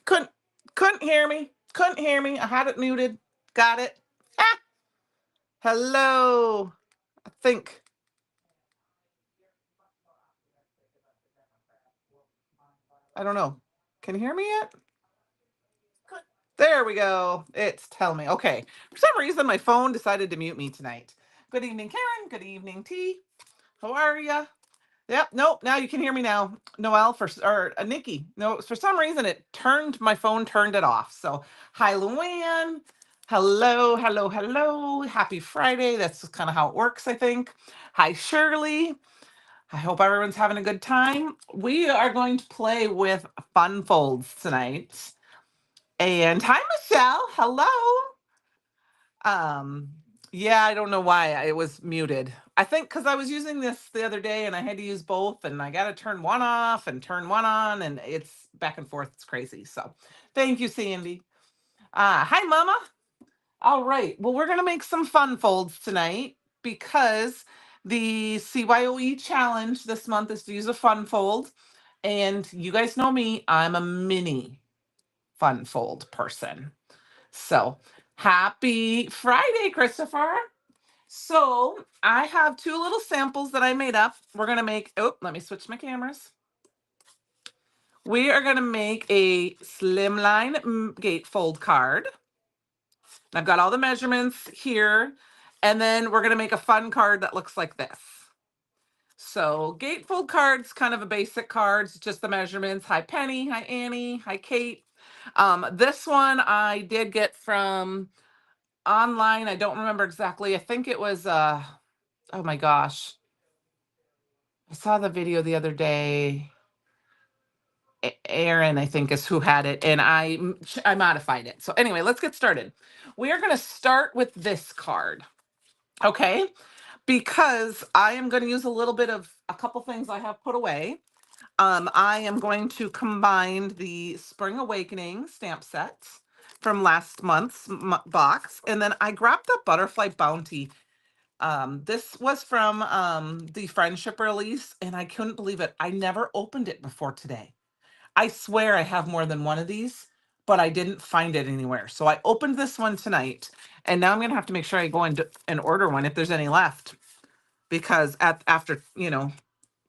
Couldn't couldn't hear me. Couldn't hear me. I had it muted. Got it. Ah, hello. I think. I don't know. Can you hear me yet? There we go. It's telling me. Okay. For some reason, my phone decided to mute me tonight. Good evening, Karen. Good evening, T. How are ya? Yep. Nope. Now you can hear me now. Noelle or Nikki. No, for some reason it turned my phone turned it off. So hi, Luann. Hello, hello, hello. Happy Friday. That's kind of how it works, I think. Hi, Shirley. I hope everyone's having a good time. We are going to play with fun folds tonight. And hi, Michelle. Hello. Um, yeah, I don't know why I was muted. I think because I was using this the other day and I had to use both, and I got to turn one off and turn one on, and it's back and forth. It's crazy. So thank you, Sandy. Hi, Mama. All right. Well, we're going to make some fun folds tonight because the CYOE challenge this month is to use a fun fold. And you guys know me, I'm a mini fun fold person. So happy Friday, Christopher. So I have two little samples that I made up. We're going to make, oh, let me switch my cameras. We are going to make a slimline gatefold card. I've got all the measurements here. And then we're going to make a fun card that looks like this. So gatefold cards, kind of a basic cards, just the measurements. Hi, Penny. Hi, Annie. Hi, Kate. This one I did get from online. I don't remember exactly. I think it was oh my gosh. I saw the video the other day. Aaron, I think, is who had it, and I modified it. So anyway, let's get started. We are going to start with this card. Okay? Because I am going to use a little bit of a couple things I have put away. I am going to combine the Spring Awakening stamp sets from last month's box, and then I grabbed the Butterfly Bounty. This was from the Friendship release, and I couldn't believe it. I never opened it before today. I swear I have more than one of these, but I didn't find it anywhere. So I opened this one tonight, and now I'm gonna have to make sure I go and order one if there's any left, because after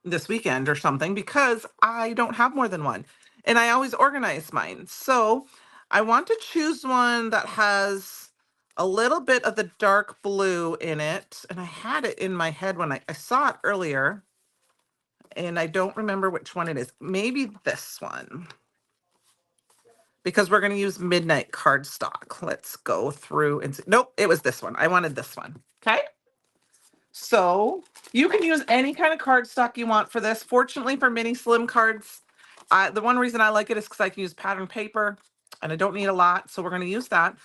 this weekend or something, because I don't have more than one, and I always organize mine. So I want to choose one that has a little bit of the dark blue in it, and I had it in my head when I saw it earlier, and I don't remember which one it is. Maybe this one, because we're going to use Midnight Cardstock. Let's go through and see. Nope, it was this one. I wanted this one. Okay. So you can use any kind of cardstock you want for this. Fortunately for mini slim cards, the one reason I like it is because I can use pattern paper and I don't need a lot. So we're going to use that.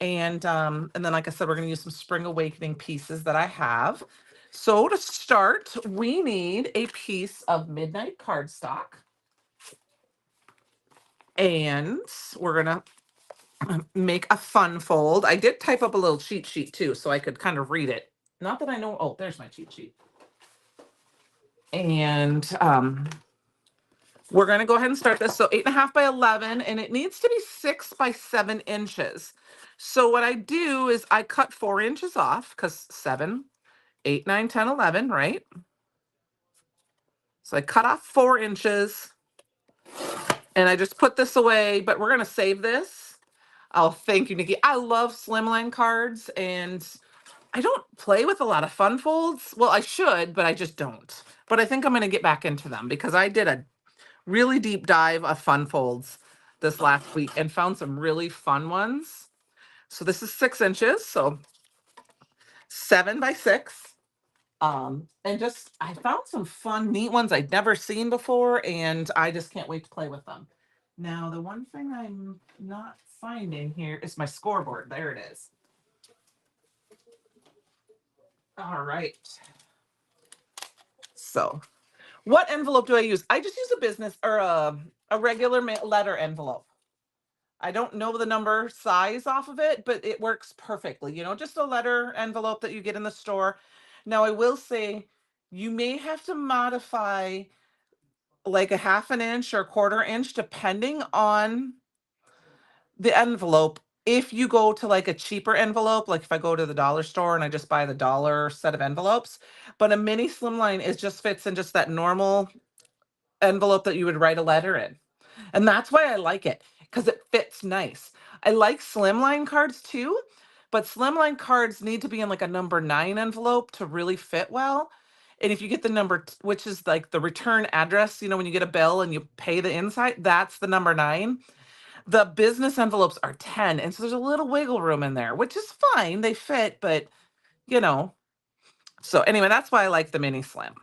And then, like I said, we're going to use some Spring Awakening pieces that I have. So to start, we need a piece of Midnight Cardstock. And we're going to make a fun fold. I did type up a little cheat sheet too, so I could kind of read it. Not that I know. Oh, there's my cheat sheet. And we're going to go ahead and start this. So 8.5 by 11, and it needs to be 6 by 7 inches. So what I do is I cut 4 inches off, because 7, 8, 9, 10, 11, right? So I cut off 4 inches, and I just put this away, but we're going to save this. Oh, thank you, Nikki. I love slimline cards, and I don't play with a lot of fun folds. Well, I should, but I just don't. But I think I'm going to get back into them because I did a really deep dive of fun folds this last week and found some really fun ones. So this is 6 inches, so 7 by 6. And just I found some fun, neat ones I'd never seen before, and I just can't wait to play with them. Now, the one thing I'm not finding here is my scoreboard. There it is. All right. So what envelope do I use? I just use a business or a regular letter envelope. I don't know the number size off of it, but it works perfectly. Just a letter envelope that you get in the store. Now, I will say you may have to modify like a 1/2 inch or 1/4 inch, depending on the envelope, if you go to like a cheaper envelope, like if I go to the dollar store and I just buy the dollar set of envelopes, but a mini slimline is just fits in just that normal envelope that you would write a letter in. And that's why I like it, because it fits nice. I like slimline cards too, but slimline cards need to be in like a number 9 envelope to really fit well. And if you get the which is like the return address, when you get a bill and you pay the inside, that's the number 9. The business envelopes are 10. And so there's a little wiggle room in there, which is fine. They fit, but you know. So anyway, that's why I like the mini slim.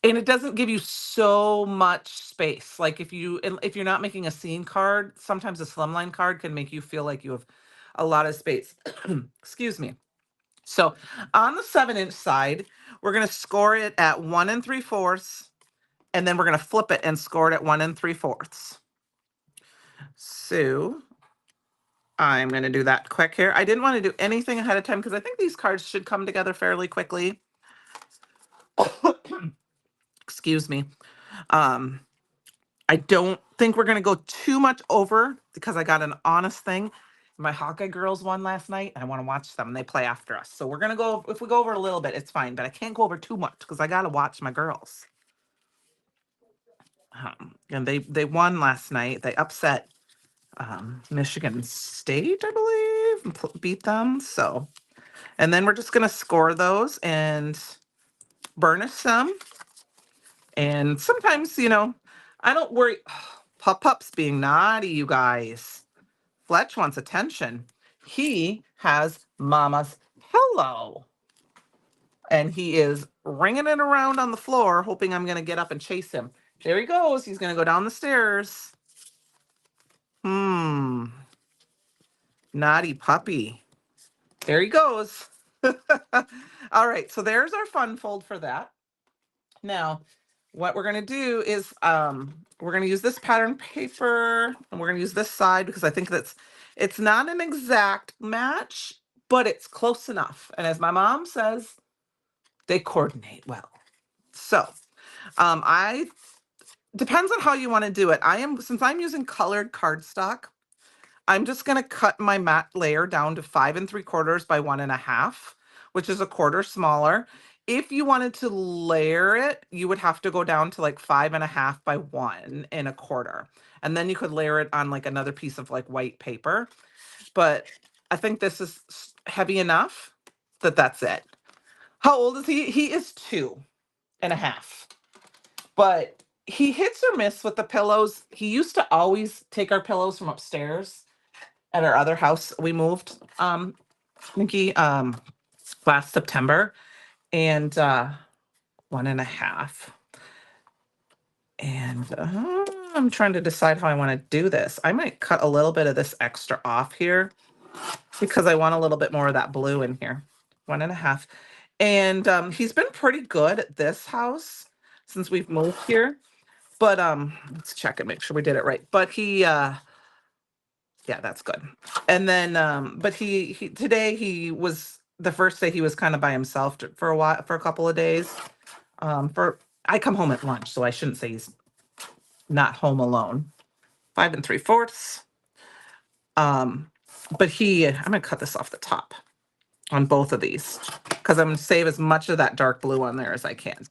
And it doesn't give you so much space. Like if you're not making a scene card, sometimes a slimline card can make you feel like you have a lot of space. Excuse me. So on the 7-inch side, we're going to score it at 1 3/4, and then we're going to flip it and score it at 1 3/4. So I'm going to do that quick here. I didn't want to do anything ahead of time because I think these cards should come together fairly quickly. Excuse me. I don't think we're going to go too much over because I got an honest thing. My Hawkeye girls won last night. I want to watch them. They play after us. So we're going to go, if we go over a little bit, it's fine. But I can't go over too much because I got to watch my girls. And they won last night. They upset Michigan State, I believe, and beat them. So, and then we're just going to score those and burnish some. And sometimes, I don't worry. Pup's being naughty, you guys. Fletch wants attention. He has Mama's pillow. And he is ringing it around on the floor, hoping I'm going to get up and chase him. There he goes. He's going to go down the stairs. Naughty puppy. There he goes. All right, so there's our fun fold for that. Now, what we're going to do is we're going to use this pattern paper, and we're going to use this side because I think it's not an exact match, but it's close enough. And as my mom says, they coordinate well. So I depends on how you want to do it. Since I'm using colored cardstock, I'm just going to cut my matte layer down to 5 3/4 by 1.5, which is a quarter smaller. If you wanted to layer it, you would have to go down to like 5.5 by 1 1/4. And then you could layer it on like another piece of like white paper. But I think this is heavy enough that's it. How old is he? He is 2.5. But he hits or miss with the pillows. He used to always take our pillows from upstairs at our other house. We moved, Nikki, last September, and 1.5. And I'm trying to decide how I want to do this. I might cut a little bit of this extra off here because I want a little bit more of that blue in here. 1.5. And he's been pretty good at this house since we've moved here. But let's check and make sure we did it right. But he yeah, that's good. And then but he today he was the first day he was kind of by himself for a couple of days. I come home at lunch, so I shouldn't say he's not home alone. 5 3/4. But I'm gonna cut this off the top on both of these because I'm gonna save as much of that dark blue on there as I can.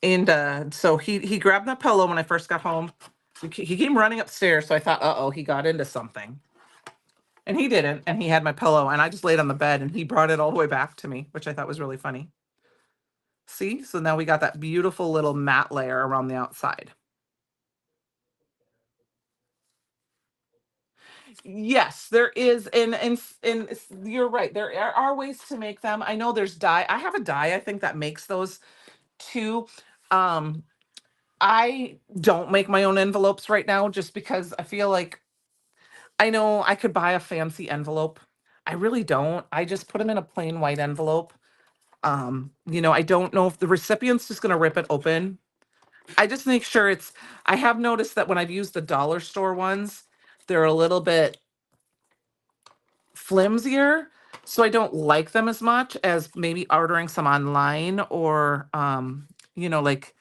And so he grabbed the pillow when I first got home. He came running upstairs, so I thought, uh-oh, he got into something. And he didn't, and he had my pillow, and I just laid on the bed, and he brought it all the way back to me, which I thought was really funny. See? So now we got that beautiful little matte layer around the outside. Yes, there is, and you're right. There are ways to make them. I know there's dye. I have a dye, I think, that makes those too. I don't make my own envelopes right now just because I feel like I know I could buy a fancy envelope. I really don't. I just put them in a plain white envelope. I don't know if the recipient's just going to rip it open. I just make sure I have noticed that when I've used the dollar store ones, they're a little bit flimsier. So I don't like them as much as maybe ordering some online or, like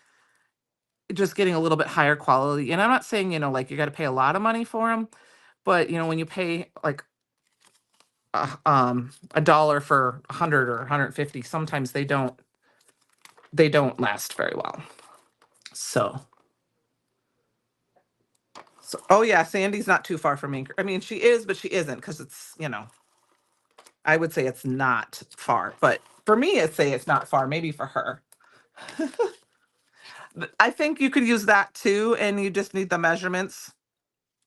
just getting a little bit higher quality. And I'm not saying, like you got to pay a lot of money for them, But you know, when you pay like $1 for 100 or 150, sometimes they don't last very well. So oh yeah, Sandy's not too far from me. I mean, she is, but she isn't, because it's, you know, I would say it's not far, but for me, I'd say it's not far. Maybe for her. I think you could use that too, and you just need the measurements.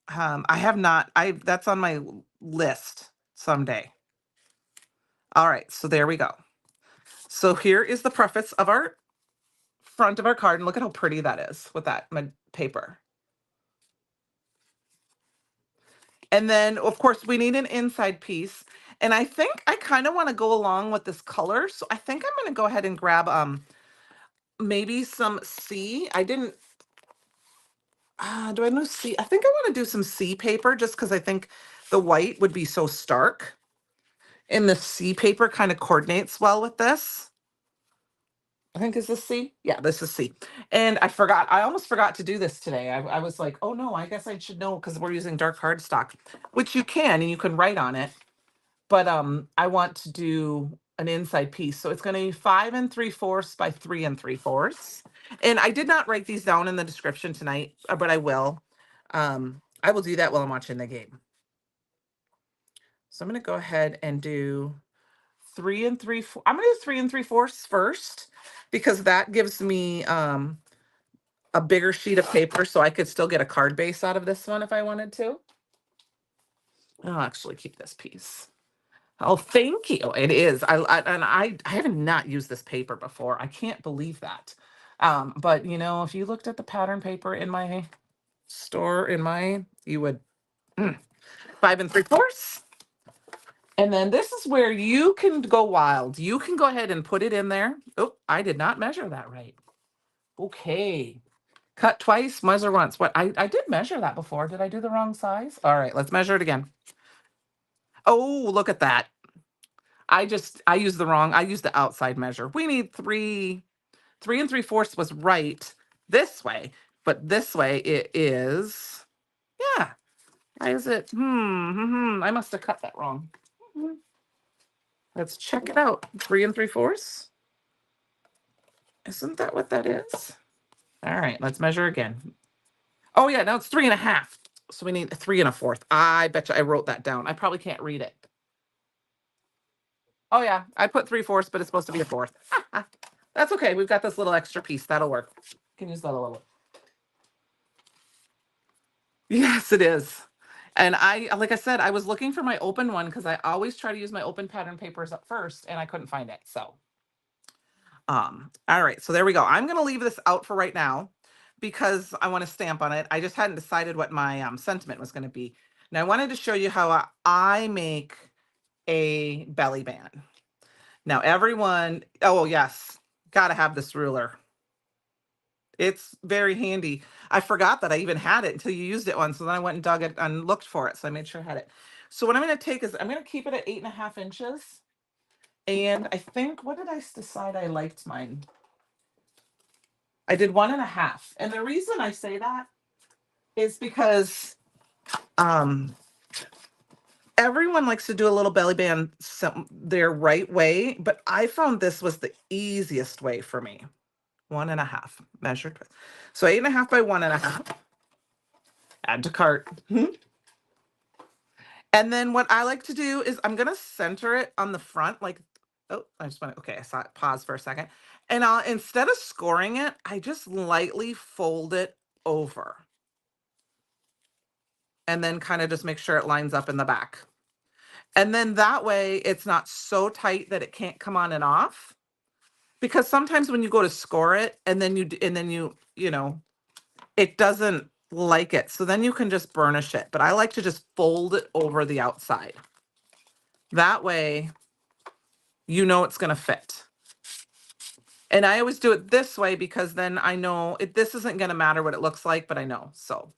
I have not. That's on my list someday. All right, so there we go. So here is the preface of our front of our card, and look at how pretty that is with that paper. And then, of course, we need an inside piece. And I think I kind of want to go along with this color. So I think I'm going to go ahead and grab maybe some C. I didn't, do I know C? I think I want to do some C paper, just because I think the white would be so stark. And the C paper kind of coordinates well with this. I think, is this C? Yeah, this is C. And I almost forgot to do this today. I was like, oh no, I guess I should know, because we're using dark cardstock, which you can, and you can write on it. But I want to do an inside piece. So it's going to be 5 3/4 by 3 3/4. And I did not write these down in the description tonight, but I will. I will do that while I'm watching the game. So I'm going to go ahead and do 3 3/4. I'm going to do 3 3/4 first, because that gives me a bigger sheet of paper, so I could still get a card base out of this one if I wanted to. I'll actually keep this piece. Oh, thank you. It is. I haven't not used this paper before. I can't believe that. But you know, if you looked at the pattern paper in my store, you would 5 3/4. And then this is where you can go wild. You can go ahead and put it in there. Oh, I did not measure that right. Okay. Cut twice, measure once. What? I did measure that before. Did I do the wrong size? All right, let's measure it again. Oh, look at that. I used I used the outside measure. We need 3 3 3/4 was right this way, but this way it is, yeah. Why is it? I must have cut that wrong. Let's check it out. 3 3/4. Isn't that what that is? All right, let's measure again. Oh yeah, now it's 3 1/2. So we need 3 1/4. I bet you I wrote that down. I probably can't read it. Oh yeah, I put 3/4, but it's supposed to be a fourth. That's okay. We've got this little extra piece. That'll work. Can use that a little. Yes, it is. And like I said, I was looking for my open one, because I always try to use my open pattern papers up first, and I couldn't find it. So, all right. So there we go. I'm going to leave this out for right now, because I want to stamp on it. I just hadn't decided what my sentiment was going to be. Now I wanted to show you how I make a belly band. Now everyone, oh yes, got to have this ruler. It's very handy. I forgot that I even had it until you used it once. So then I went and dug it and looked for it. So I made sure I had it. So what I'm going to take is I'm going to keep it at 8 1/2 inches. And I think, what did I decide I liked mine? I did 1 1/2. And the reason I say that is because everyone likes to do a little belly band their right way, but I found this was the easiest way for me. 1 1/2 measured. So 8 1/2 by 1 1/2. Add to cart. And then what I like to do is I'm going to center it on the front, like, oh, I just want to, okay, I saw it, pause for a second. And instead of scoring it, I just lightly fold it over. And then kind of just make sure it lines up in the back. And then that way it's not so tight that it can't come on and off. Because sometimes when you go to score it and then you know, it doesn't like it. So then you can just burnish it. But I like to just fold it over the outside. That way, you know it's going to fit. And I always do it this way, because then I know this isn't going to matter what it looks like, but I know. So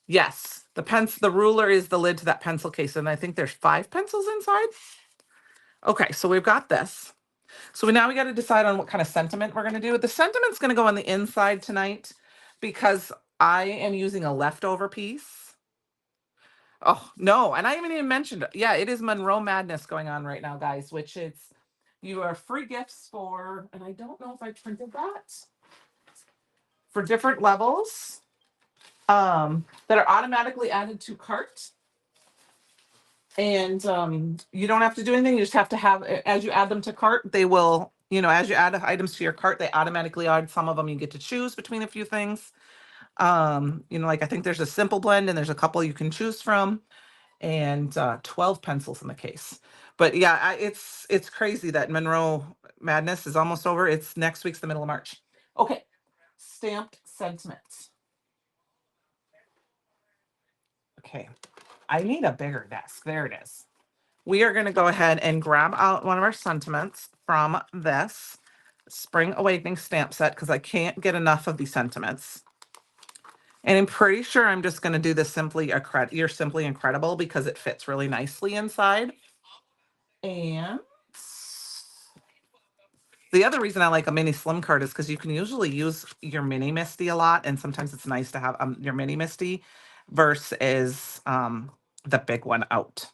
yes, the ruler is the lid to that pencil case. And I think there's 5 pencils inside. Okay, so we've got this. So now we got to decide on what kind of sentiment we're going to do. The sentiment's going to go on the inside tonight, because I am using a leftover piece. Oh, no, and I haven't even mentioned it. Yeah, it is Monroe Madness going on right now, guys, which it's you are free gifts for, and I don't know if I printed that, for different levels that are automatically added to cart. And you don't have to do anything. You just have to have, as you add them to cart, they will, as you add items to your cart, they automatically add some of them. You get to choose between a few things. Like I think there's a simple blend and there's a couple you can choose from, and 12 pencils in the case. But yeah, it's crazy that Monroe Madness is almost over. It's next week's the middle of March. Okay, stamped sentiments. Okay, I need a bigger desk. There it is. We are going to go ahead and grab out one of our sentiments from this Spring Awakening stamp set because I can't get enough of these sentiments. And I'm pretty sure I'm just going to do this You're Simply Incredible because it fits really nicely inside. And the other reason I like a mini slim card is because you can usually use your mini Misty a lot. And sometimes it's nice to have your mini Misty versus the big one out.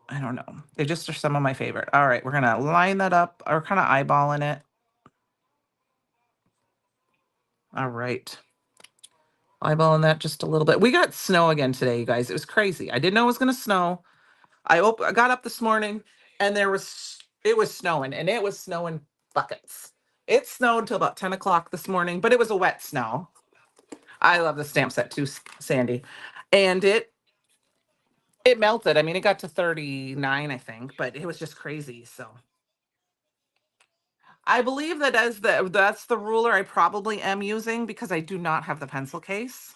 I don't know. They just are some of my favorite. All right, we're going to line that up or kind of eyeballing it. All right. Eyeballing that just a little bit. We got snow again today, you guys. It was crazy. I didn't know it was going to snow. I got up this morning and it was snowing, and it was snowing buckets. It snowed till about 10 o'clock this morning, but it was a wet snow. I love the stamp set too, Sandy. And it melted. I mean, it got to 39, I think, but it was just crazy. So I believe that that's the ruler I probably am using because I do not have the pencil case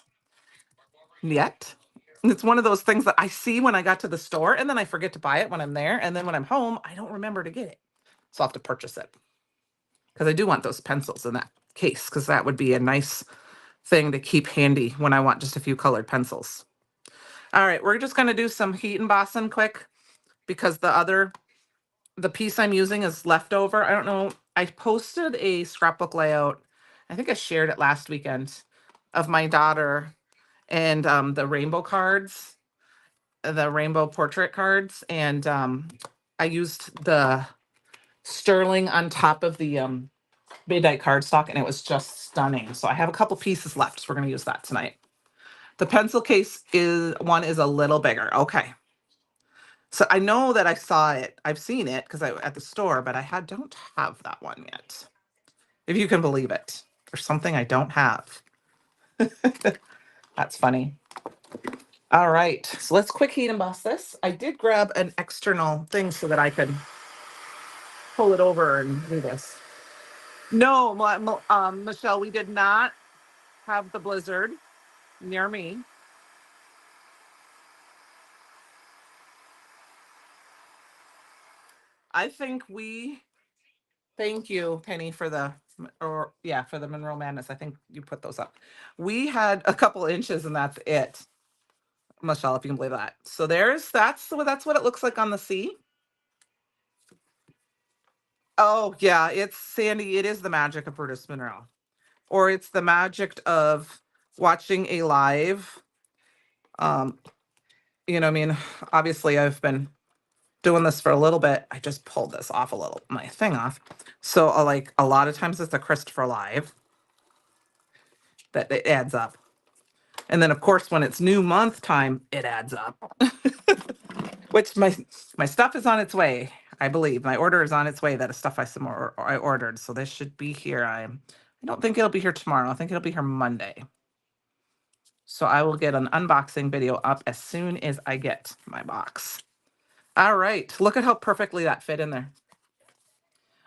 yet. And it's one of those things that I see when I got to the store and then I forget to buy it when I'm there. And then when I'm home, I don't remember to get it. So I'll have to purchase it because I do want those pencils in that case because that would be a nice thing to keep handy when I want just a few colored pencils. All right, we're just going to do some heat embossing quick because the piece I'm using is leftover. I don't know. I posted a scrapbook layout. I think I shared it last weekend of my daughter and the rainbow cards, the rainbow portrait cards. And I used the sterling on top of the midnight cardstock, and it was just stunning. So I have a couple pieces left. So we're going to use that tonight. The pencil case is a little bigger. Okay. So I know that I saw it. I've seen it because I at the store, but don't have that one yet. If you can believe it. There's something I don't have. That's funny. All right. So let's quick heat emboss this. I did grab an external thing so that I could pull it over and do this. No, Michelle, we did not have the blizzard near me. I think thank you, Penny, for for the Monroe Madness. I think you put those up. We had a couple inches and that's it. Michelle, if you can believe that. So that's what it looks like on the sea. Oh yeah, it's Sandy. It is the magic of Brutus Monroe. Or it's the magic of watching a live. Um, I mean, obviously I've been doing this for a little bit. I just pulled this off my thing off. So like a lot of times it's a Christopher Live that it adds up. And then of course when it's new month time, it adds up. Which my stuff is on its way. I believe my order is on its way. That is stuff I ordered. So this should be here. I don't think it'll be here tomorrow. I think it'll be here Monday. So I will get an unboxing video up as soon as I get my box. All right. Look at how perfectly that fit in there.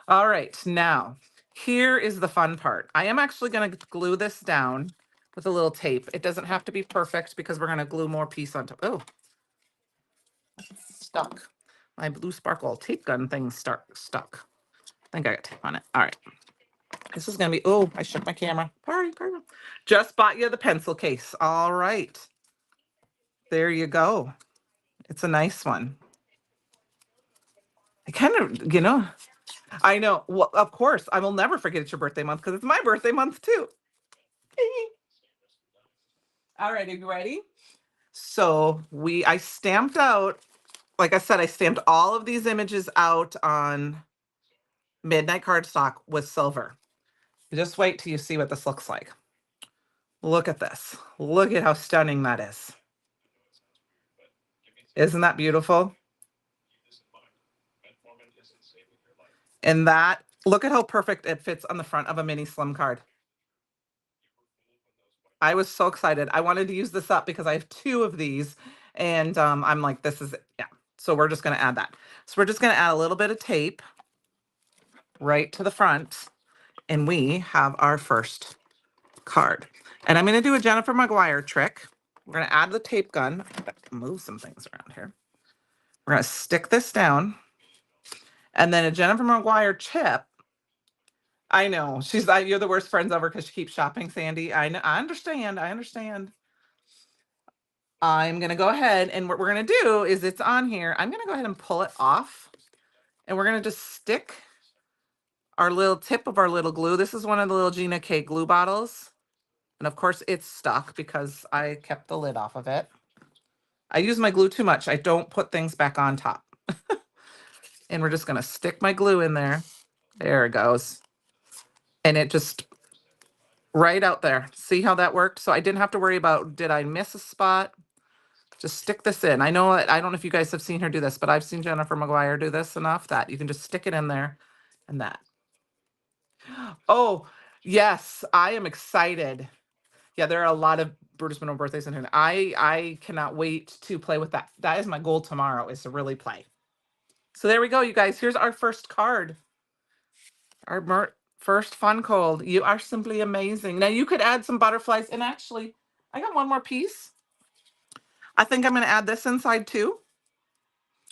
All right. Now, here is the fun part. I am actually going to glue this down with a little tape. It doesn't have to be perfect because we're going to glue more piece on top. Oh, stuck. My blue sparkle tape gun thing stuck. I think I got tape on it. All right. This is going to be, oh, I shook my camera. Sorry. Just bought you the pencil case. All right. There you go. It's a nice one. I kind of, I know. Well, of course, I will never forget it's your birthday month because it's my birthday month too. All right, are you ready? So I stamped out, like I said, I stamped all of these images out on Midnight Cardstock with silver. Just wait till you see what this looks like. Look at this. Look at how stunning that is. Isn't that beautiful? And that, look at how perfect it fits on the front of a mini slim card. I was so excited. I wanted to use this up because I have 2 of these, and I'm like, this is it. Yeah. So we're just going to add that. So we're just going to add a little bit of tape right to the front, and we have our first card. And I'm going to do a Jennifer Maguire trick. We're going to add the tape gun. Move some things around here. We're going to stick this down, and then a Jennifer Maguire chip. I know you're the worst friends ever because she keeps shopping, Sandy. I know. I understand. I'm going to go ahead, and what we're going to do is it's on here. I'm going to go ahead and pull it off, and we're going to just stick our little tip of our little glue. This is one of the little Gina K glue bottles. And of course it's stuck because I kept the lid off of it. I use my glue too much. I don't put things back on top. And we're just going to stick my glue in there. There it goes. And it just right out there. See how that worked? So I didn't have to worry about, did I miss a spot? Just stick this in. I know, I don't know if you guys have seen her do this, but I've seen Jennifer Maguire do this enough that you can just stick it in there and that. Oh, yes, I am excited. Yeah, there are a lot of Brutus Monroe birthdays in here. I cannot wait to play with that. That is my goal tomorrow, is to really play. So there we go, you guys. Here's our first card. Our first fun cold. You are simply amazing. Now you could add some butterflies. And actually, I got one more piece. I think I'm going to add this inside too,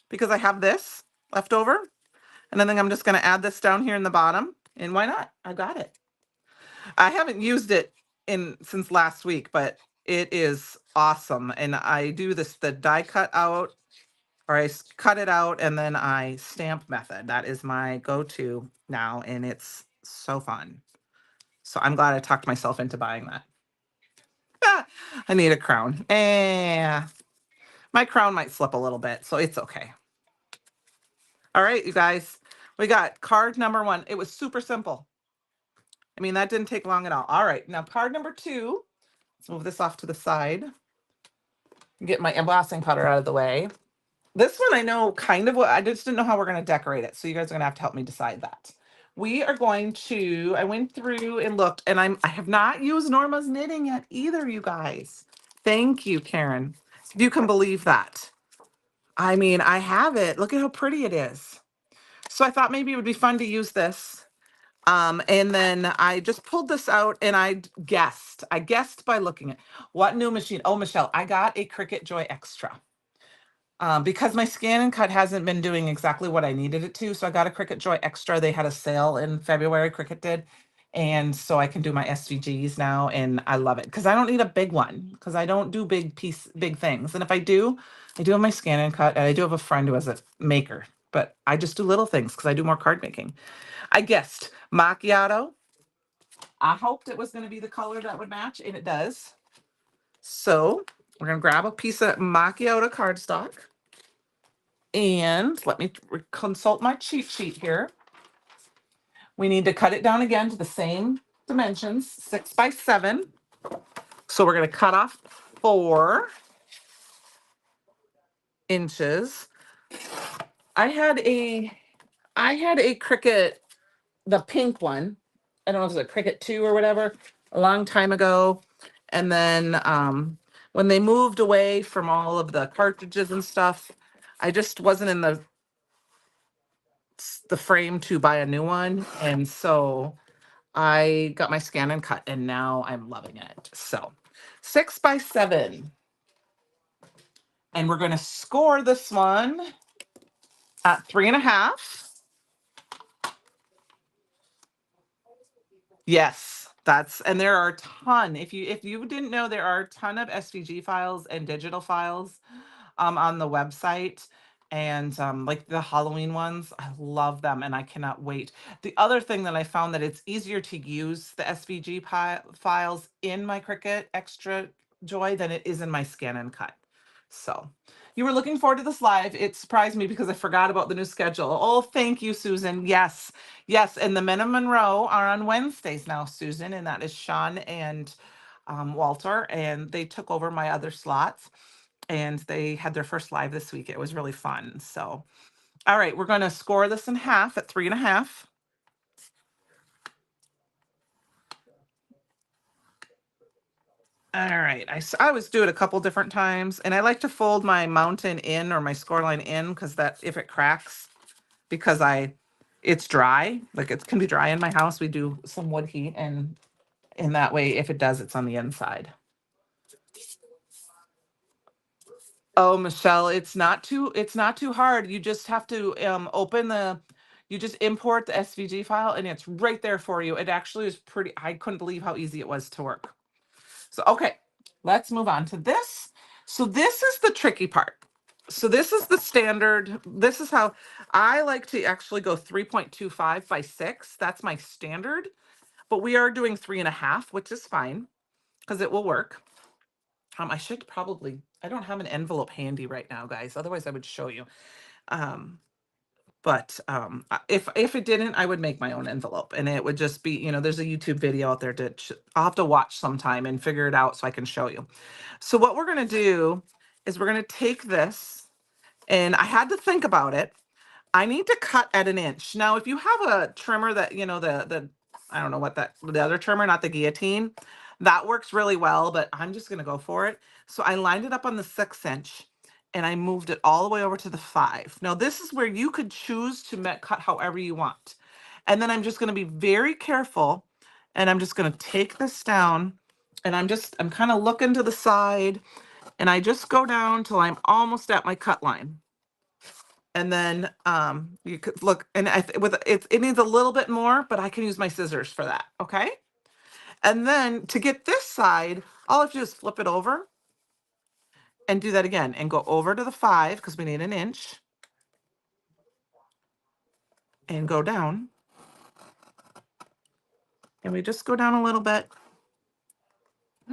because I have this left over. And I think I'm just going to add this down here in the bottom. And why not? I got it. I haven't used it since last week, but it is awesome. And I do the die cut out, or I cut it out and then I stamp method. That is my go-to now, and it's so fun. So I'm glad I talked myself into buying that. I need a crown. My crown might slip a little bit, so it's okay. All right, you guys, we got card number 1. It was super simple. I mean, that didn't take long at all. All right, now card number 2. Let's move this off to the side. Get my embossing powder out of the way. This one I know kind of what, I just didn't know how we're going to decorate it. So you guys are going to have to help me decide that. We are going to, I went through and looked, and I have not used Norma's knitting yet either, you guys. Thank you, Karen. If you can believe that. I mean, I have it. Look at how pretty it is. So I thought maybe it would be fun to use this. And then I just pulled this out and I guessed by looking at what new machine. Oh, Michelle, I got a Cricut Joy Extra. Because my scan and cut hasn't been doing exactly what I needed it to. So I got a Cricut Joy Extra. They had a sale in February, Cricut did. And so I can do my SVGs now, and I love it because I don't need a big one, because I don't do big things. And if I do have my scan and cut, and I do have a friend who has a maker, but I just do little things because I do more card making. I guessed macchiato. I hoped it was going to be the color that would match, and it does. So we're going to grab a piece of macchiato cardstock. And let me consult my cheat sheet here. We need to cut it down again to the same dimensions, 6 by 7. So we're going to cut off 4 inches. I had a Cricut, the pink one. I don't know if it was a Cricut 2 or whatever, a long time ago. And then when they moved away from all of the cartridges and stuff, I just wasn't in the frame to buy a new one. And so I got my scan and cut, and now I'm loving it. So 6 by 7. And we're going to score this one at 3.5. Yes, and there are a ton. If you didn't know, there are a ton of SVG files and digital files on the website. And like the Halloween ones, I love them and I cannot wait. The other thing that I found, that it's easier to use the SVG files in my Cricut Extra Joy than it is in my scan and cut. So you were looking forward to this live. It surprised me because I forgot about the new schedule. Oh, thank you, Susan. Yes, yes. And the Men of Monroe are on Wednesdays now, Susan, and that is Sean and Walter, and they took over my other slots, and they had their first live this week. It was really fun. So, all right, we're going to score this in half at 3.5. All right, I always do it a couple different times, and I like to fold my mountain in or my score line in because that if it cracks, because it's dry, like it can be dry in my house. We do some wood heat, and in that way, if it does, it's on the inside. Oh, Michelle, it's not too hard. You just have to you just import the SVG file, and it's right there for you. It actually is pretty. I couldn't believe how easy it was to work. So, okay, let's move on to this. So this is the tricky part. So this is the standard. This is how I like to actually go 3.25 by 6. That's my standard. But we are doing 3.5, which is fine because it will work. I should probably, I don't have an envelope handy right now, guys. Otherwise, I would show you. But if it didn't, I would make my own envelope, and it would just be, there's a YouTube video out there I'll have to watch sometime and figure it out so I can show you. So what we're going to do is we're going to take this, and I had to think about it. I need to cut at 1 inch. Now, if you have a trimmer that, the I don't know what the other trimmer, not the guillotine, that works really well, but I'm just going to go for it. So I lined it up on the 6 inch, and I moved it all the way over to the 5. Now, this is where you could choose to cut however you want. And then I'm just going to be very careful, and I'm just going to take this down, and I'm kind of looking to the side, and I just go down till I'm almost at my cut line. And then you could look, and it needs a little bit more, but I can use my scissors for that. Okay. And then to get this side, all I have to do is flip it over and do that again and go over to the 5 because we need 1 inch and go down. And we just go down a little bit.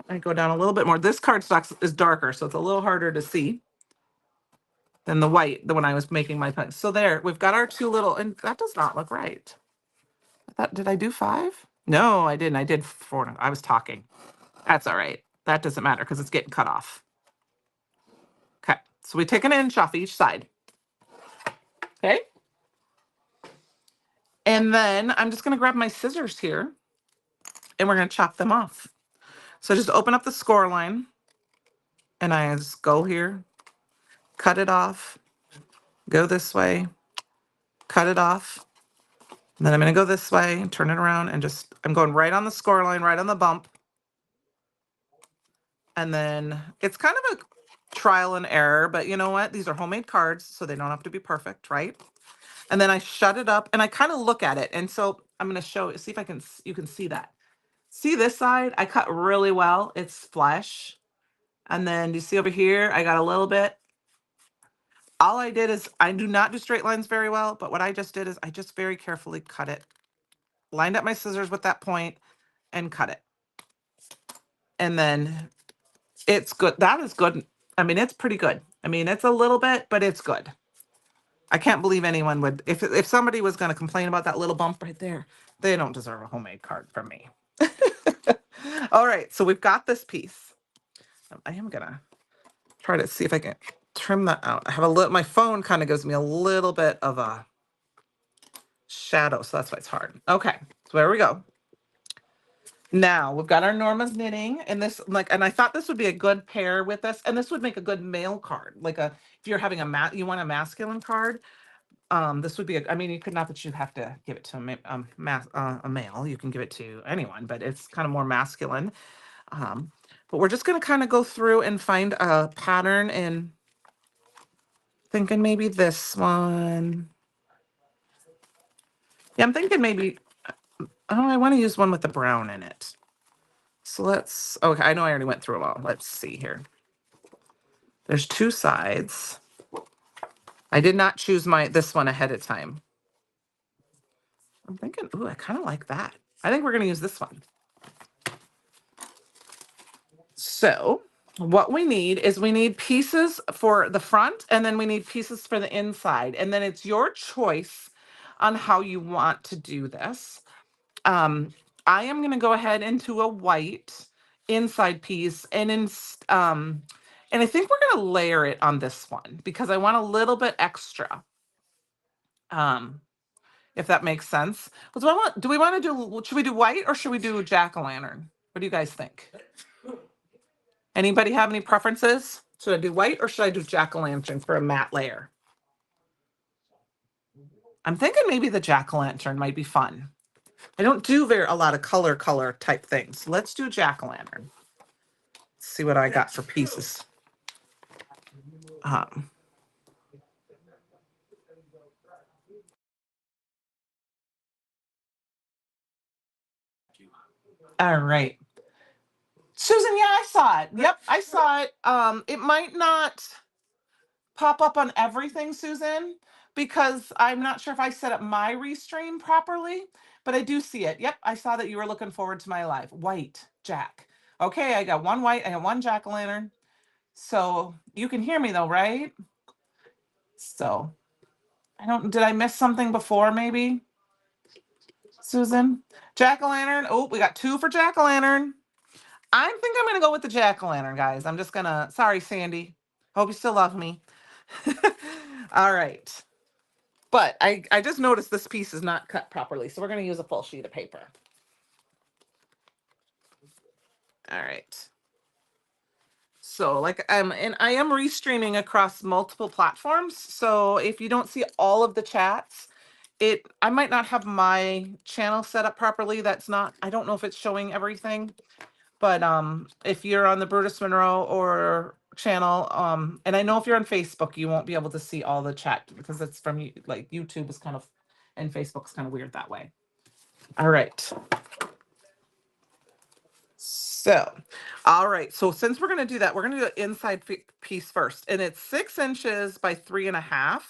I go down a little bit more. This cardstock is darker, so it's a little harder to see than the white, the one I was making my pen. So there, we've got our two little, and that does not look right. Did I do 5? No, I didn't. I did 4. I was talking. That's all right. That doesn't matter because it's getting cut off. Okay, so we take 1 inch off each side. Okay. And then I'm just going to grab my scissors here, and we're going to chop them off. So just open up the score line, and I just go here, cut it off, go this way, cut it off. And then I'm going to go this way, turn it around, and I'm going right on the score line, right on the bump. And then it's kind of a trial and error, but you know what? These are homemade cards, so they don't have to be perfect, right? And then I shut it up, and I kind of look at it. And so I'm going to see if you can see that. See this side? I cut really well. It's flesh. And then you see over here, I got a little bit. All I did is, I do not do straight lines very well, but what I just did is I just very carefully cut it, lined up my scissors with that point and cut it. And then it's good. That is good. I mean, it's pretty good. I mean, it's a little bit, but it's good. I can't believe anyone would, if somebody was going to complain about that little bump right there, they don't deserve a homemade card from me. All right, so we've got this piece. I am going to try to see if I can trim that out. I have my phone kind of gives me a little bit of a shadow, so that's why it's hard. Okay, so there we go. Now we've got our Norma's knitting, and and I thought this would be a good pair with this, and this would make a good male card. If you're having you want a masculine card, this would be I mean, you could, not that you have to give it to a male, you can give it to anyone, but it's kind of more masculine. But we're just going to kind of go through and find a pattern, and thinking maybe this one. Yeah, I'm thinking maybe, I want to use one with the brown in it. So okay, I know I already went through them all. Let's see here. There's 2 sides. I did not choose this one ahead of time. I'm thinking, ooh, I kind of like that. I think we're going to use this one. So what we need is we need pieces for the front, and then we need pieces for the inside. And then it's your choice on how you want to do this. I am going to go ahead into a white inside piece, and I think we're going to layer it on this one because I want a little bit extra. If that makes sense. Do we want to do, should we do white or should we do jack-o'-lantern? What do you guys think? Anybody have any preferences? Should I do white or should I do jack-o'-lantern for a matte layer? I'm thinking maybe the jack-o'-lantern might be fun. I don't do a lot of color type things. Let's do jack-o'-lantern. See what I got for pieces. All right. Susan, yeah, I saw it. Yep, I saw it. It might not pop up on everything, Susan, because I'm not sure if I set up my restream properly, but I do see it. Yep, I saw that you were looking forward to my live. White, Jack. Okay, I got one white, I got one jack-o'-lantern. So you can hear me though, right? So did I miss something before maybe? Susan? Jack-o'-lantern. Oh, we got 2 for jack-o'-lantern. I think I'm gonna go with the jack-o'-lantern, guys. I'm just gonna, sorry, Sandy. Hope you still love me. All right. But I just noticed this piece is not cut properly, so we're gonna use a full sheet of paper. All right. So and I am restreaming across multiple platforms. So if you don't see all of the chats, I might not have my channel set up properly. I don't know if it's showing everything. But if you're on the Brutus Monroe or channel, and I know if you're on Facebook, you won't be able to see all the chat because it's from YouTube is kind of, and Facebook's kind of weird that way. All right. So, all right. So since we're going to do that, we're going to do an inside piece first, and it's 6 inches by 3.5.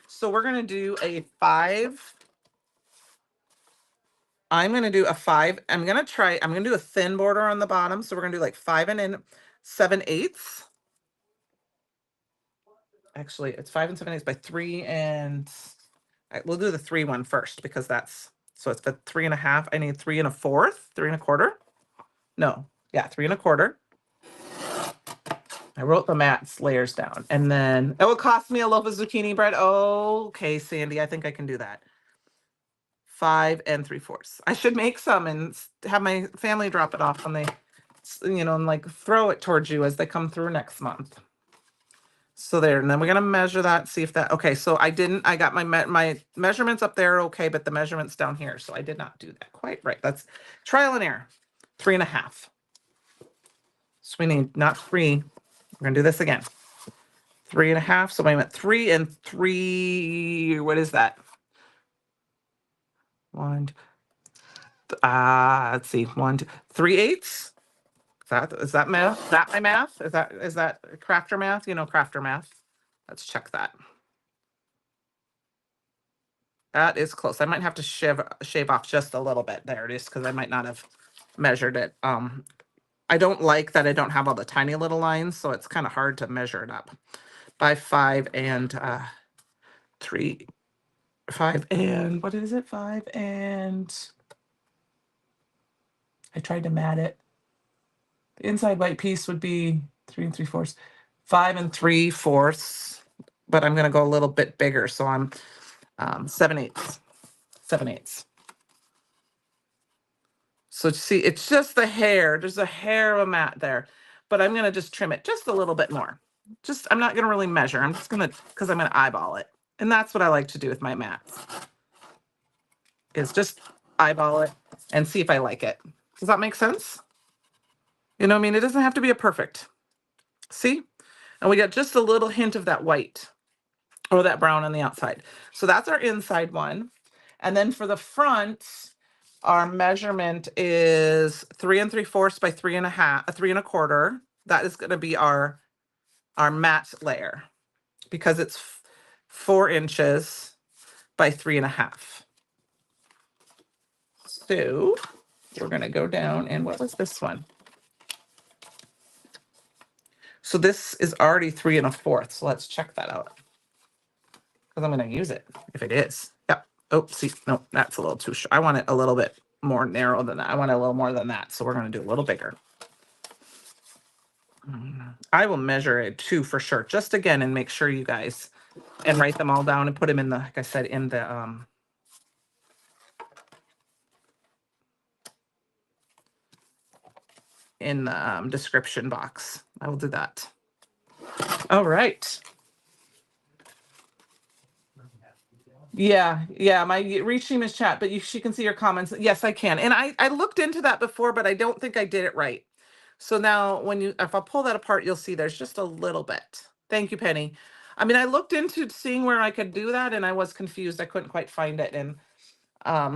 So we're going to do a 5. I'm going to do a 5. I'm going to do a thin border on the bottom. So we're going to do like 5 7/8. Actually, it's 5 7/8 by 3 we'll do the 3 one first because so it's the 3.5. I need 3 1/4, 3 1/4. No, yeah, 3 1/4. I wrote the matte layers down, and then it will cost me a loaf of zucchini bread. Oh, okay, Sandy, I think I can do that. 5 3/4. I should make some and have my family drop it off when they, and throw it towards you as they come through next month. So there, and then we're gonna measure that, see if that, okay, so I got my measurements up there, okay, but the measurements down here, so I did not do that quite right. That's trial and error. 3.5. So we need not 3. We're gonna do this again. 3.5. So I went 3 and 3. What is that? 1. Let's see. 1, 2, 3/8. Is that math? Is that my math? Is that crafter math? Crafter math. Let's check that. That is close. I might have to shave off just a little bit there, just because I might not have measured it. I don't like that I don't have all the tiny little lines, so it's kind of hard to measure it up. By 5 and 3. 5 and what is it? 5 and I tried to mat it. The inside white piece would be 3 3/4. 5 3/4. But I'm gonna go a little bit bigger, so I'm 7/8. 7/8. So see, it's just the hair. There's a hair of a mat there, but I'm gonna just trim it just a little bit more. I'm not gonna really measure. I'm just gonna, because I'm gonna eyeball it. And that's what I like to do with my mats, is just eyeball it and see if I like it. Does that make sense? It doesn't have to be a perfect. See? And we got just a little hint of that white or that brown on the outside. So that's our inside one. And then for the front, our measurement is 3 3/4 by 3.5, 3 1/4. That is going to be our matte layer because it's 4 inches by 3.5. So we're going to go down, and what was this one? So this is already 3 1/4. So let's check that out. Because I'm going to use it if it is. Yep. Oh, see, no, that's a little too short. I want it a little bit more narrow than that. I want it a little more than that. So we're going to do a little bigger. I will measure it too for sure. Just again, and make sure you guys, and write them all down and put them in the, like I said, in the description box. I will do that. All right. Yeah, my reach team is chat, but she can see your comments. Yes, I can. And I looked into that before, but I don't think I did it right. So now if I pull that apart, you'll see there's just a little bit. Thank you, Penny. I mean, I looked into seeing where I could do that and I was confused. I couldn't quite find it. And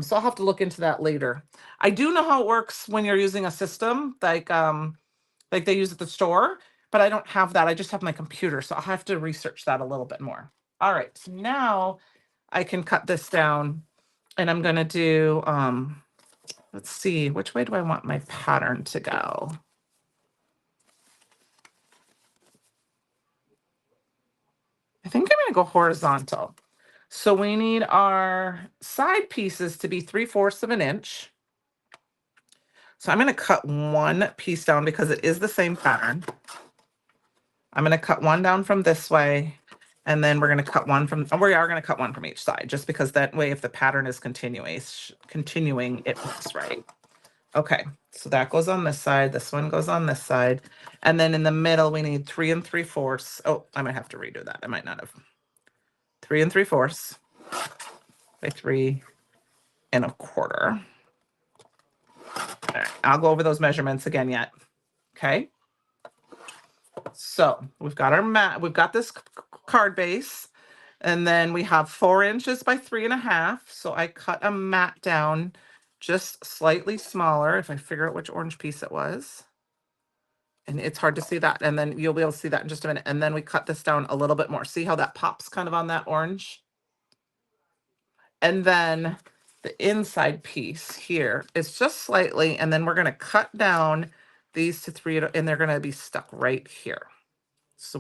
so I'll have to look into that later. I do know how it works when you're using a system like they use at the store, but I don't have that. I just have my computer. So I'll have to research that a little bit more. All right, so now I can cut this down and I'm going to do, let's see, which way do I want my pattern to go? I think I'm going to go horizontal. So we need our side pieces to be 3/4 of an inch. So I'm going to cut one piece down because it is the same pattern. I'm going to cut one down from this way, and then we're going to cut one from, we are going to cut one from each side, just because that way if the pattern is continuing, it looks right. Okay, so that goes on this side, this one goes on this side, and then in the middle we need 3 3/4. Oh, I might have to redo that. I might not have. 3 3/4 by 3 1/4. All right, I'll go over those measurements again yet. Okay. So we've got our mat, we've got this card base, and then we have 4 inches by 3 1/2. So I cut a mat down just slightly smaller. If I figure out which orange piece it was. And it's hard to see that. And then you'll be able to see that in just a minute. And then we cut this down a little bit more. See how that pops kind of on that orange? And then the inside piece here is just slightly, and then we're going to cut down these to 3, and they're going to be stuck right here. So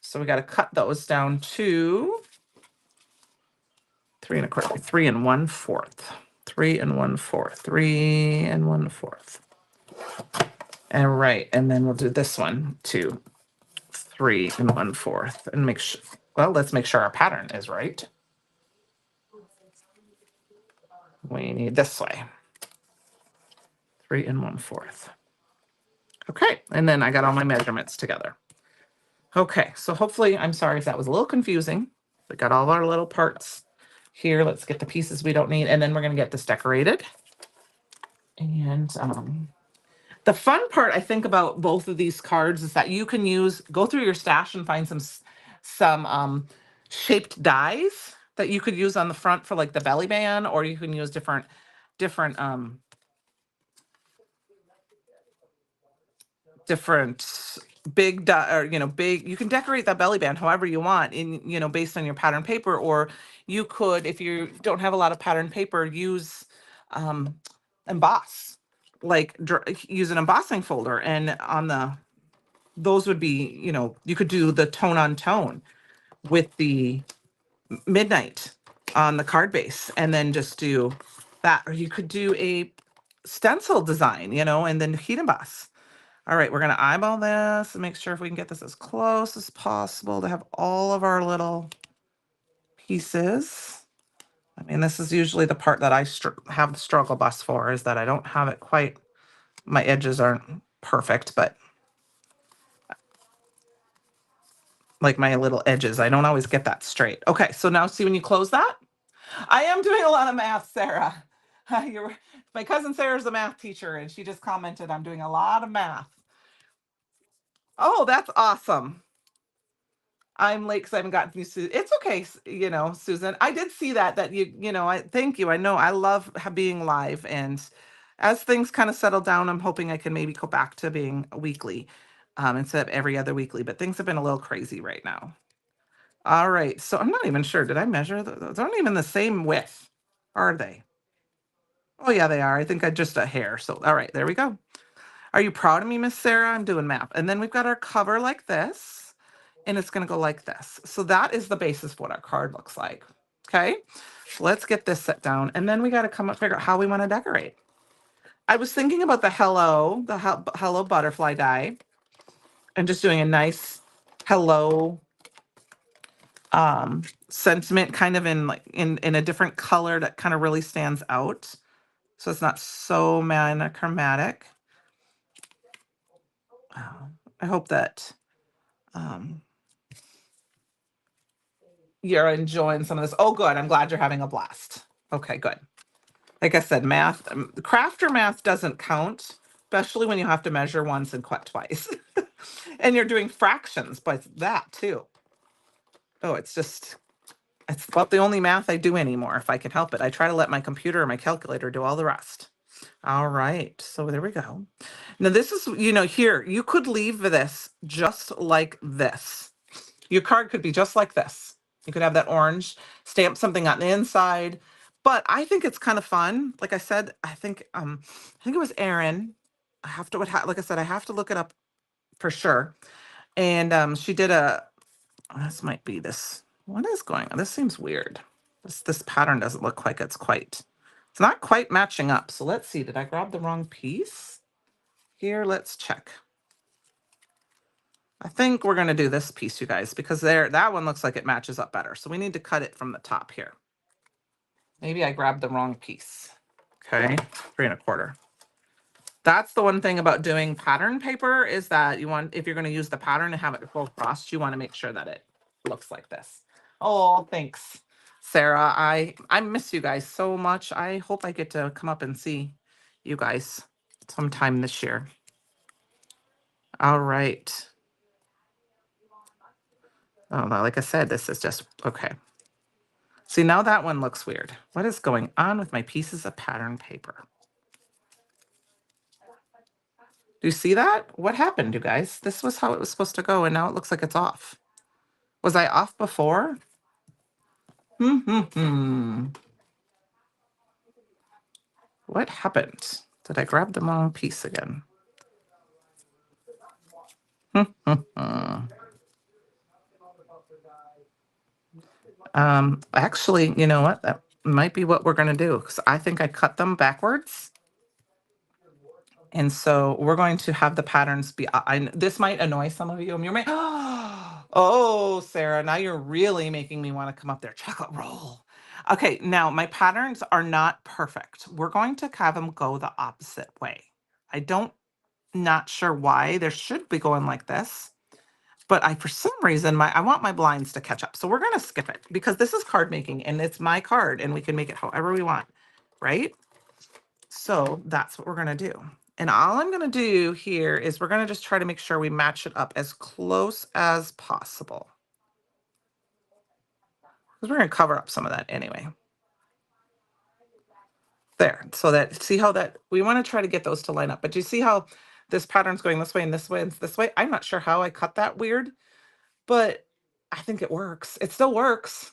so we got to cut those down to 3 1/4, 3 1/4, 3 1/4, 3 1/4. And right, and then we'll do this one too. 3 1/4, and make sure, well, let's make sure our pattern is right. We need this way. 3 1/4. Okay, and then I got all my measurements together. Okay, so hopefully, I'm sorry if that was a little confusing. We got all of our little parts here. Let's get the pieces we don't need, and then we're going to get this decorated. And the fun part, I think, about both of these cards is that you can go through your stash and find some shaped dies that you could use on the front for like the belly band, or you can use different big or big, you can decorate that belly band however you want in based on your pattern paper, or you could, if you don't have a lot of pattern paper, use emboss, like use an embossing folder, and on those would be, you could do the tone on tone with the midnight on the card base, and then just do that, or you could do a stencil design, and then heat emboss. All right, we're going to eyeball this and make sure if we can get this as close as possible to have all of our little pieces. I mean, this is usually the part that I have the struggle bus for, is that I don't have it quite, my edges aren't perfect, but like my little edges, I don't always get that straight. Okay, so now see when you close that? I am doing a lot of math, Sarah. My cousin Sarah's a math teacher, and she just commented I'm doing a lot of math. Oh, that's awesome. I'm late because I haven't gotten used to it. It's okay, Susan. I did see that I thank you. I know I love being live, and as things kind of settle down, I'm hoping I can maybe go back to being weekly instead of every other weekly. But things have been a little crazy right now. All right, so I'm not even sure. Did I measure those? Aren't even the same width, are they? Oh yeah, they are. I think I just a hair. So all right, there we go. Are you proud of me, Miss Sarah? I'm doing math. And then we've got our cover like this, and it's going to go like this. So that is the basis of what our card looks like. Okay, let's get this set down. And then we got to come up, figure out how we want to decorate. I was thinking about the hello butterfly die and just doing a nice hello sentiment kind of in like in a different color that kind of really stands out. So it's not so monochromatic. I hope that you're enjoying some of this. Oh, good. I'm glad you're having a blast. Okay, good. Like I said, math, craft or math doesn't count, especially when you have to measure once and cut twice. And you're doing fractions by that too. Oh, it's about the only math I do anymore, if I can help it. I try to let my computer or my calculator do all the rest. All right, so there we go. Now this is, here, you could leave this just like this. Your card could be just like this. You could have that orange, stamp something on the inside, but I think it's kind of fun. Like I said, I think it was Erin. I have to, like I said, I have to look it up for sure. And she did this might be this. What is going on? This seems weird. This pattern doesn't look like it's not quite matching up. So let's see. Did I grab the wrong piece? Here, let's check. I think we're going to do this piece, you guys, because that one looks like it matches up better. So we need to cut it from the top here. Maybe I grabbed the wrong piece. Okay, 3 1/4. That's the one thing about doing pattern paper is that if you're going to use the pattern and have it full crossed, you want to make sure that it looks like this. Oh, thanks, Sarah. I miss you guys so much. I hope I get to come up and see you guys sometime this year. All right. Oh, no, like I said, this is just okay. See, now that one looks weird. What is going on with my pieces of pattern paper? Do you see that? What happened, you guys? This was how it was supposed to go, and now it looks like it's off. Was I off before? What happened? Did I grab the wrong piece again? Actually, you know what? That might be what we're going to do, because I think I cut them backwards. And so we're going to have the patterns be, this might annoy some of you. And you may, oh, Sarah, now you're really making me want to come up there. Chocolate roll. Okay, now my patterns are not perfect. We're going to have them go the opposite way. Not sure why. They should be going like this. But for some reason, I want my blinds to catch up. So we're going to skip it because this is card making and it's my card and we can make it however we want, right? So that's what we're going to do. And all I'm going to do here is we're going to just try to make sure we match it up as close as possible. Because we're going to cover up some of that anyway. There. So see how we want to try to get those to line up. But you see how this pattern's going this way and this way and this way? I'm not sure how I cut that weird, but I think it works. It still works.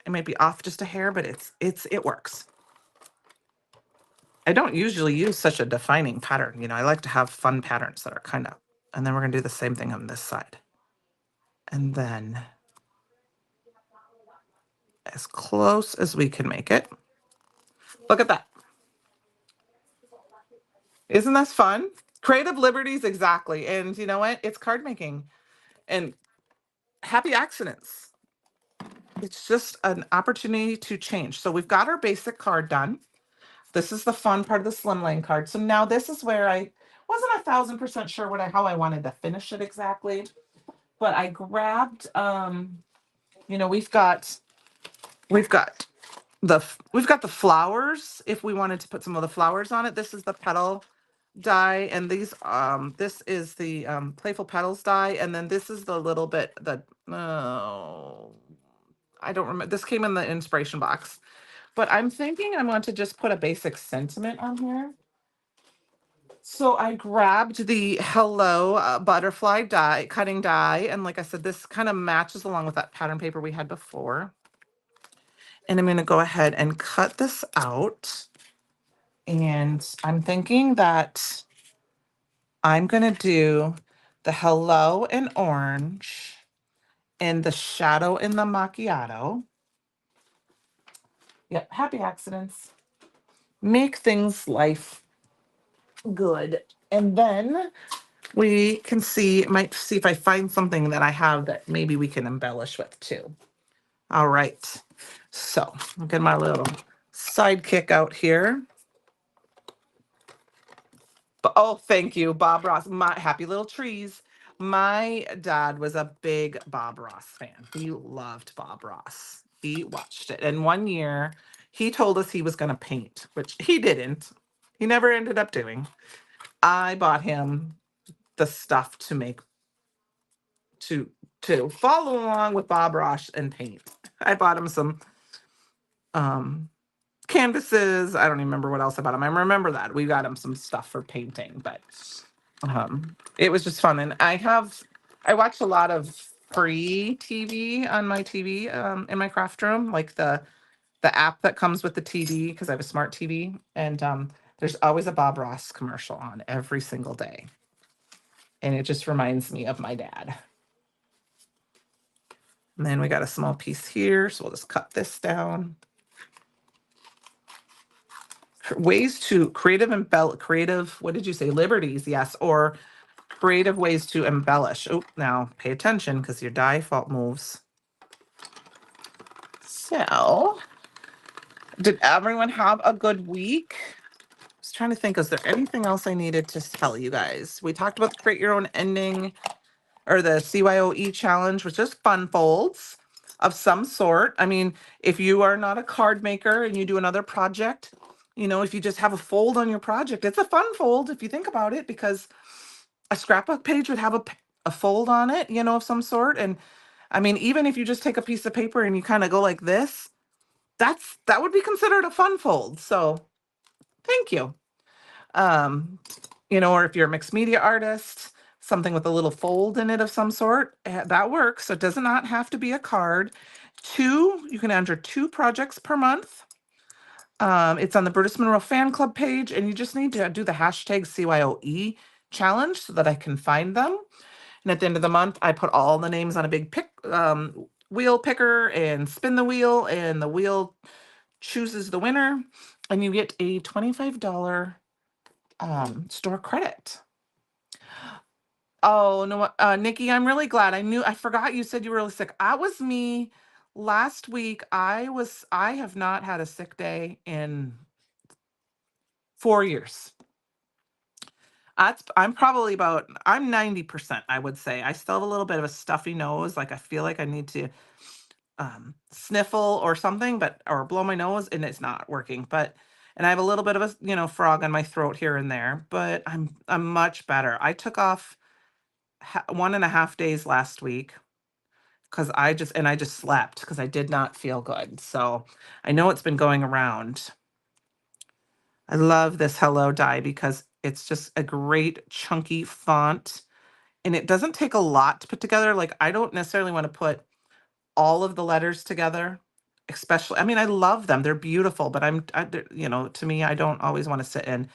It might be off just a hair, but it works. I don't usually use such a defining pattern. I like to have fun patterns that are kind of, and then we're going to do the same thing on this side. And then as close as we can make it. Look at that. Isn't that fun? Creative liberties, exactly. And you know what? It's card making and happy accidents. It's just an opportunity to change. So we've got our basic card done. This is the fun part of the slimline card. So now this is where I wasn't 1,000% sure how I wanted to finish it exactly, but I grabbed, we've got the flowers. If we wanted to put some of the flowers on it, this is the petal die, and this is the playful petals die, and then this is the little bit I don't remember. This came in the inspiration box. But I'm thinking I want to just put a basic sentiment on here. So I grabbed the hello butterfly cutting die. And like I said, this kind of matches along with that pattern paper we had before. And I'm going to go ahead and cut this out. And I'm thinking that I'm going to do the hello in orange and the shadow in the macchiato. Yep, happy accidents. Make things life good. And then we can see, might see if I find something that I have that maybe we can embellish with too. All right. So I'll get my little sidekick out here. Oh, thank you, Bob Ross. My happy little trees. My dad was a big Bob Ross fan. He loved Bob Ross. He watched it. And one year he told us he was going to paint, which he didn't. He never ended up doing. I bought him the stuff to make to follow along with Bob Ross and paint. I bought him some canvases. I don't even remember what else I bought him. I remember that we got him some stuff for painting, but it was just fun. And I watch a lot of free TV on my TV in my craft room, like the app that comes with the TV because I have a smart TV, and there's always a Bob Ross commercial on every single day, and it just reminds me of my dad. And then we got a small piece here, so we'll just cut this down. Ways to creative, what did you say? Liberties, yes, or creative ways to embellish. Oh, now pay attention because your die fault moves. So, did everyone have a good week? I was trying to think, is there anything else I needed to tell you guys? We talked about the create your own ending or the CYOE challenge, which is fun folds of some sort. I mean, if you are not a card maker and you do another project, if you just have a fold on your project, it's a fun fold if you think about it, because a scrapbook page would have a fold on it, of some sort. And I mean, even if you just take a piece of paper and you kind of go like this, that would be considered a fun fold. So thank you. Or if you're a mixed media artist, something with a little fold in it of some sort, that works. So it does not have to be a card. You can enter 2 projects per month. It's on the Brutus Monroe fan club page, and you just need to do the hashtag CYOE challenge so that I can find them. And at the end of the month, I put all the names on a big wheel picker and spin the wheel, and the wheel chooses the winner, and you get a $25 store credit. Oh, no, Nikki, I'm really glad. I forgot you said you were really sick. That was me last week. I have not had a sick day in 4 years. I'm 90%, I would say. I still have a little bit of a stuffy nose. Like I feel like I need to sniffle or something, or blow my nose, and it's not working. And I have a little bit of a, frog on my throat here and there, but I'm much better. I took off 1.5 days last week because I just slept because I did not feel good. So I know it's been going around. I love this hello die because it's just a great chunky font, and it doesn't take a lot to put together. Like I don't necessarily want to put all of the letters together, especially, I mean, I love them. They're beautiful, but to me, I don't always want to sit and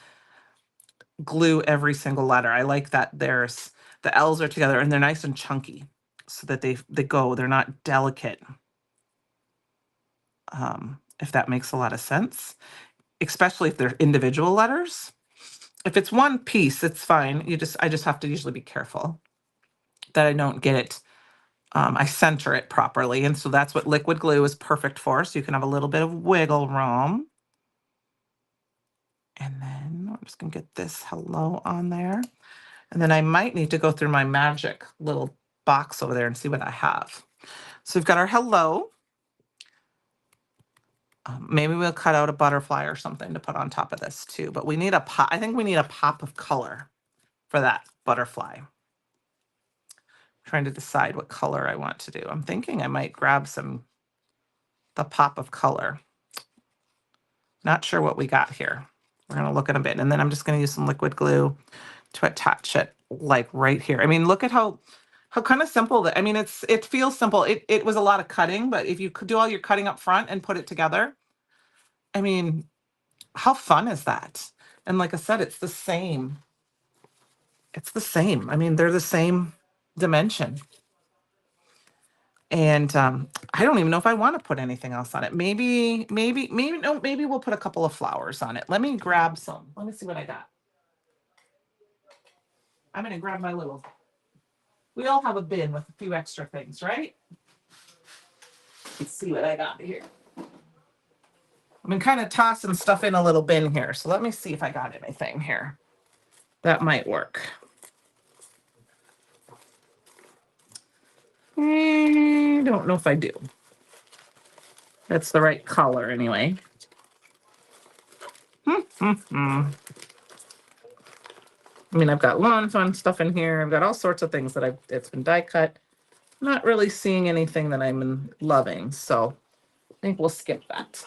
glue every single letter. I like that the L's are together and they're nice and chunky so that they're not delicate. If that makes a lot of sense, especially if they're individual letters. If it's one piece, it's fine. I just have to usually be careful that I don't get it. I center it properly. And so that's what liquid glue is perfect for. So you can have a little bit of wiggle room. And then I'm just going to get this hello on there. And then I might need to go through my magic little box over there and see what I have. So we've got our hello. Maybe we'll cut out a butterfly or something to put on top of this too. But we need a pop. I think we need a pop of color for that butterfly. I'm trying to decide what color I want to do. I'm thinking I might grab the pop of color. Not sure what we got here. We're going to look at a bit. And then I'm just going to use some liquid glue to attach it like right here. I mean, look at how kind of simple that, I mean, it feels simple. It was a lot of cutting, but if you could do all your cutting up front and put it together, I mean, how fun is that? And like I said, it's the same It's the same. I mean, they're the same dimension. And I don't even know if I want to put anything else on it. Maybe we'll put a couple of flowers on it. Let me grab some. Let me see what I got. I'm going to grab my little, we all have a bin with a few extra things, right? Let's see what I got here. I've been kind of tossing stuff in a little bin here. So let me see if I got anything here. That might work. I don't know if I do. That's the right color anyway. I mean, I've got lawn fun stuff in here. I've got all sorts of things that it's been die cut. I'm not really seeing anything that I'm loving. So I think we'll skip that.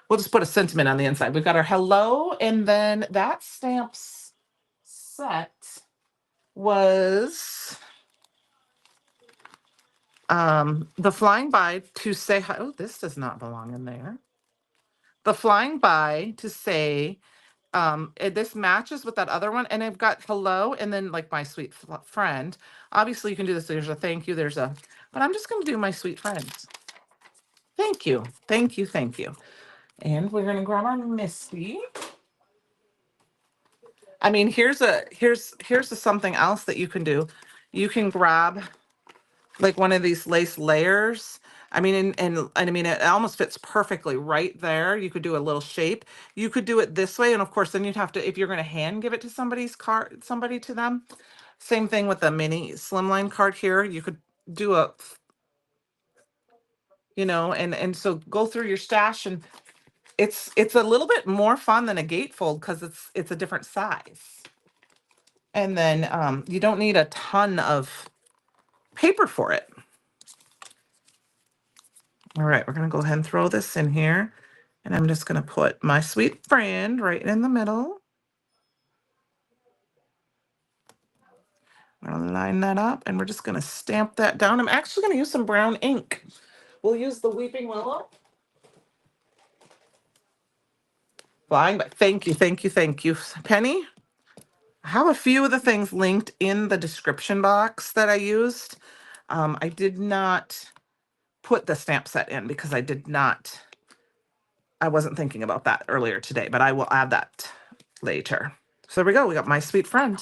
We'll just put a sentiment on the inside. We've got our hello, and then that stamps set was the flying by to say hi. Oh, this does not belong in there. The flying by to say this matches with that other one, and I've got hello and then like my sweet friend. Obviously you can do this. There's a thank you, but I'm just going to do my sweet friend. Thank you, thank you, thank you. And we're going to grab our Misty. I mean, here's something else that you can do. You can grab like one of these lace layers. I mean, and I mean, it almost fits perfectly right there. You could do a little shape. You could do it this way. And of course, then you'd have to, if you're going to hand give it to somebody to them, same thing with the mini slimline card here. You could do a, and so go through your stash, and it's a little bit more fun than a gatefold because it's a different size. And then you don't need a ton of paper for it. All right, we're going to go ahead and throw this in here. And I'm just going to put my sweet friend right in the middle. I'm going to line that up, and we're just going to stamp that down. I'm actually going to use some brown ink. We'll use the Weeping Willow. Flying, but thank you, thank you, thank you, Penny. I have a few of the things linked in the description box that I used. I did not put the stamp set in because I wasn't thinking about that earlier today, but I will add that later. So there we go. We got my sweet friend.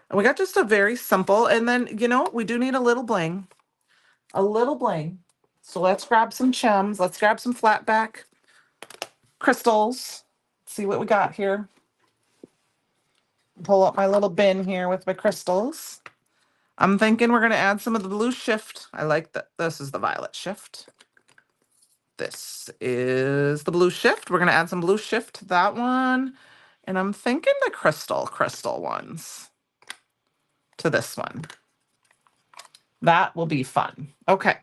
And we got just a very simple, and then, we do need a little bling. A little bling. So let's grab some gems. Let's grab some flat back crystals. See what we got here. Pull up my little bin here with my crystals. I'm thinking we're going to add some of the blue shift. I like that. This is the violet shift. This is the blue shift. We're going to add some blue shift to that one. And I'm thinking the crystal ones to this one. That will be fun. Okay.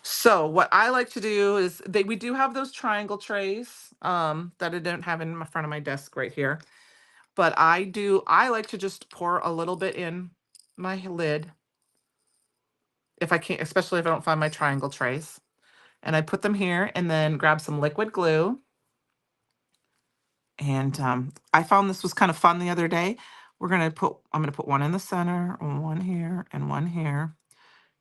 So what I like to do is we do have those triangle trays that I don't have in front of my desk right here. But I like to just pour a little bit in my lid if I can't, especially if I don't find my triangle trays. And I put them here and then grab some liquid glue. And I found this was kind of fun the other day. I'm going to put one in the center, one here, and one here.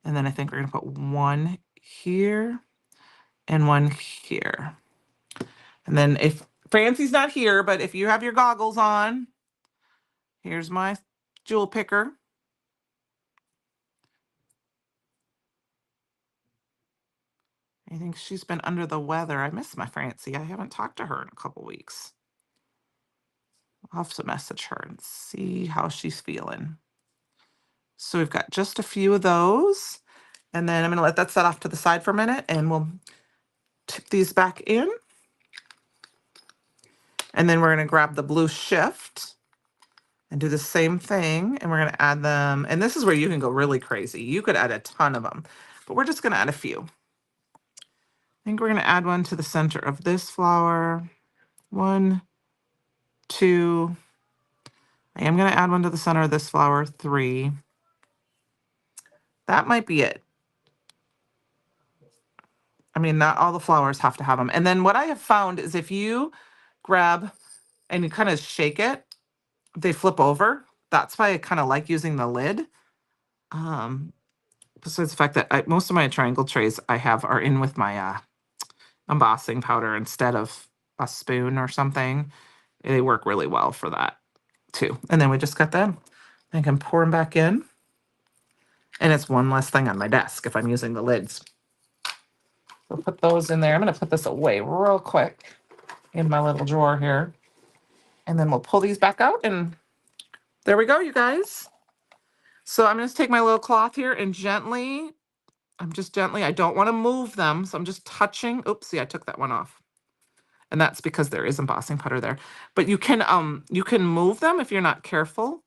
And then I think we're going to put one here and one here. And then if Francie's not here, but if you have your goggles on, here's my jewel picker. I think she's been under the weather. I miss my Francie. I haven't talked to her in a couple weeks. I'll have to message her and see how she's feeling. So we've got just a few of those. And then I'm going to let that set off to the side for a minute, and we'll tip these back in. And then we're going to grab the blue shift and do the same thing. And we're going to add them. And this is where you can go really crazy. You could add a ton of them, but we're just going to add a few. I think we're going to add one to the center of this flower. 1, 2. I am going to add one to the center of this flower. 3. That might be it. I mean, not all the flowers have to have them. And then what I have found is if you grab and you kind of shake it, they flip over. that's why I kind of like using the lid. Besides the fact that most of my triangle trays I have are in with my embossing powder instead of a spoon or something. They work really well for that too. And then we just got them. I can pour them back in. And it's one less thing on my desk if I'm using the lids. So put those in there. I'm going to put this away real quick in my little drawer here. And then we'll pull these back out. And there we go, you guys. So I'm going to take my little cloth here and gently, I don't want to move them. So I'm just touching. Oopsie, I took that one off. And that's because there is embossing powder there. But you can move them if you're not careful.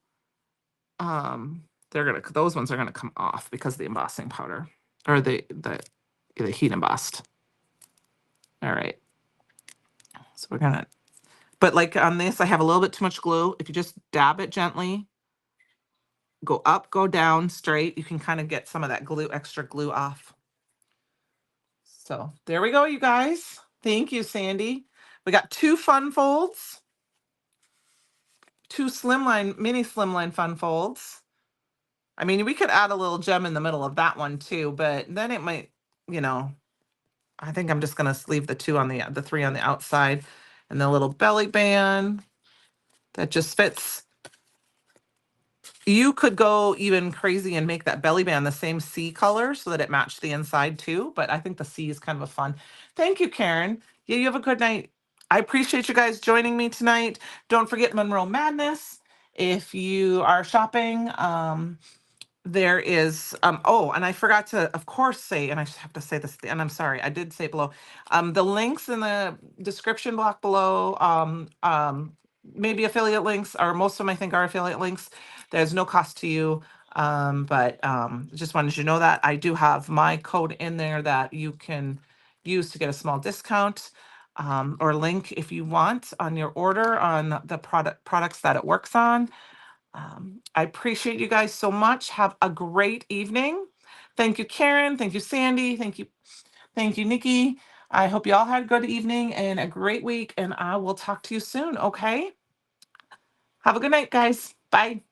Those ones are gonna come off because of the embossing powder or the heat embossed. All right. So we're gonna, but like on this, I have a little bit too much glue. If you just dab it gently, go up, go down, straight, you can kind of get some of that extra glue off. So there we go, you guys. Thank you, Sandy. We got 2 fun folds, 2 mini slimline fun folds. I mean, we could add a little gem in the middle of that one too, but then it might, I think I'm just going to leave the 2 on the 3 on the outside, and the little belly band that just fits. You could go even crazy and make that belly band the same sea color so that it matched the inside too, but I think the sea is kind of a fun. Thank you, Karen. Yeah, you have a good night. I appreciate you guys joining me tonight. Don't forget Monroe Madness. If you are shopping, there is, oh, and I forgot to, of course, say, and I have to say this, and I'm sorry, I did say it below, the links in the description block below, maybe affiliate links, or most of them I think are affiliate links. There's no cost to you, but just wanted you to know that I do have my code in there that you can use to get a small discount, or link if you want on your order on the products that it works on. I appreciate you guys so much. Have a great evening. Thank you, Karen. Thank you, Sandy. Thank you, Nikki. I hope you all had a good evening and a great week, and I will talk to you soon, okay? Have a good night, guys. Bye.